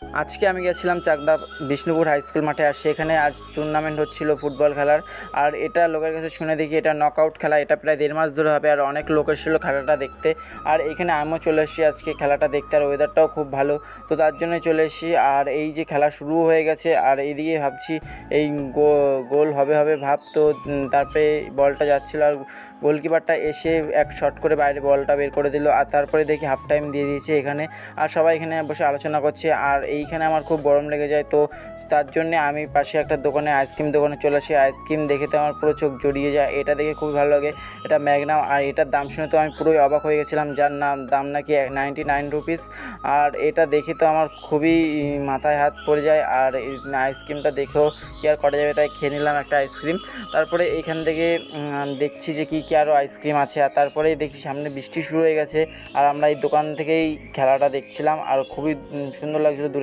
আজকে আমি গেছিলাম চাকদা বিষ্ণুপুর হাই স্কুল মাঠে, আর সেখানে আজ টুর্নামেন্ট হচ্ছিল ফুটবল খেলার। আর এটা লোকের কাছে শুনে দেখি এটা নকআউট খেলা, এটা প্রায় 1.5 মাস ধরে হবে, আর অনেক লোক এসেছিল খেলাটা দেখতে। আর এখানে আমিও চলে এসেছি আজকে খেলাটা দেখতে, আর ওয়েদারটাও খুব ভালো, তো তার জন্যই চলে এসেছি। আর এই যে খেলা শুরু হয়ে গেছে, আর এইদিকে ভাবছি এই গোল হবে হবে ভাব, তো তারপরে বলটা যাচ্ছিল, আর গোলকিপারটা এসে এক শট করে বাইরে বলটা বের করে দিল, আর তারপরে দেখি হাফ টাইম দিয়ে দিয়েছে এখানে। আর সবাই এখানে বসে আলোচনা করছে, আর এইখানে আমার খুব গরম লেগে যায়, তো তার জন্যে আমি পাশে একটা দোকানে আইসক্রিম দোকানে চলে আসি। আইসক্রিম দেখে তো আমার পুরো চোখ জড়িয়ে যায়, এটা দেখে খুবই ভালো লাগে। এটা ম্যাগনাম, আর এটার দাম শুনে তো আমি পুরোই অবাক হয়ে গেছিলাম, যার দাম নাকি 99 রুপিস। আর এটা দেখে তো আমার খুবই মাথায় হাত পড়ে যায়, আর এই আইসক্রিমটা দেখেও কি আর করা যাবে, তাই খেয়ে নিলাম একটা আইসক্রিম। তারপরে এইখান থেকে দেখছি যে কী আরও আইসক্রিম আছে, আর তারপরেই দেখি সামনে বৃষ্টি শুরু হয়ে গেছে, আর আমরা এই দোকান থেকেই খেলাটা দেখছিলাম, আর খুবই সুন্দর লাগছিলো দূরে।